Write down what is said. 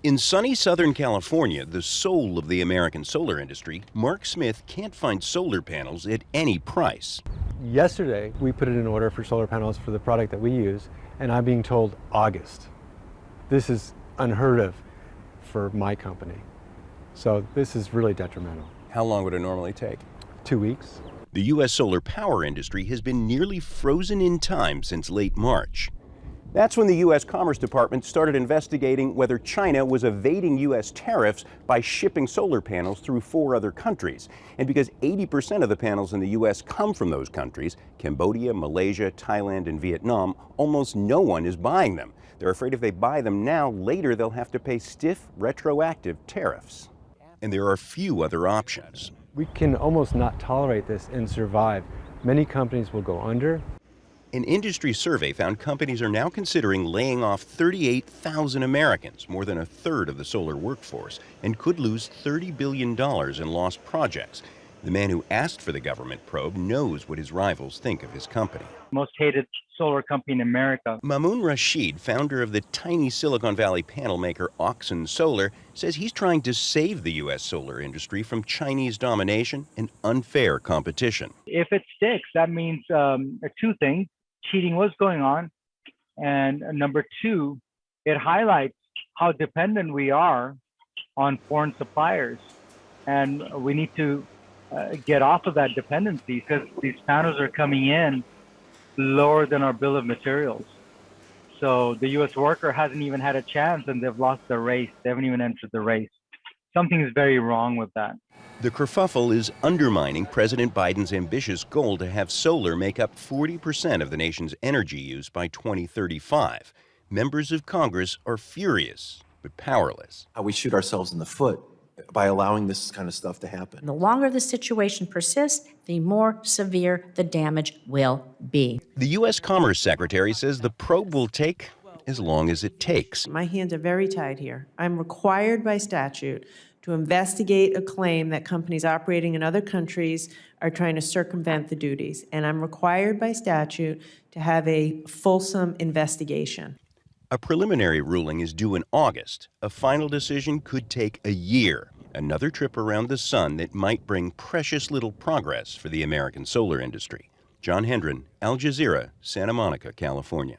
In sunny Southern California, the soul of the American solar industry, Mark Smith can't find solar panels at any price. Yesterday, we put in an order for solar panels for the product that we use, and I'm being told August. This is unheard of for my company. So this is really detrimental. How long would it normally take? 2 weeks. The U.S. solar power industry has been nearly frozen in time since late March. That's when the U.S. Commerce Department started investigating whether China was evading U.S. tariffs by shipping solar panels through 4 other countries. And because 80% of the panels in the U.S. come from those countries, Cambodia, Malaysia, Thailand, and Vietnam, almost no one is buying them. They're afraid if they buy them now, later they'll have to pay stiff, retroactive tariffs. And there are few other options. We can almost not tolerate this and survive. Many companies will go under. An industry survey found companies are now considering laying off 38,000 Americans, more than a third of the solar workforce, and could lose $30 billion in lost projects. The man who asked for the government probe knows what his rivals think of his company. Most hated solar company in America. MAMUN, RASHID, founder of the tiny Silicon Valley panel maker Auxin Solar, says he's trying to save the U.S. solar industry from Chinese domination and unfair competition. If it sticks, that means 2 things. Cheating was going on, and number 2, it highlights how dependent we are on foreign suppliers, and we need to get off of that dependency because these panels are coming in lower than our bill of materials. So the U.S. worker hasn't even had a chance, and they've lost the race. They haven't even entered the race. Something is very wrong with that. The kerfuffle is undermining President Biden's ambitious goal to have solar make up 40% of the nation's energy use by 2035. Members of Congress are furious, but powerless. How we shoot ourselves in the foot by allowing this kind of stuff to happen. The longer the situation persists, the more severe the damage will be. The U.S. Commerce Secretary says the probe will take as long as it takes. My hands are very tied here. I'm required by statute to investigate a claim that companies operating in other countries are trying to circumvent the duties. And I'm required by statute to have a fulsome investigation. A preliminary ruling is due in August. A final decision could take a year. Another trip around the sun that might bring precious little progress for the American solar industry. John Hendren, Al Jazeera, Santa Monica, California.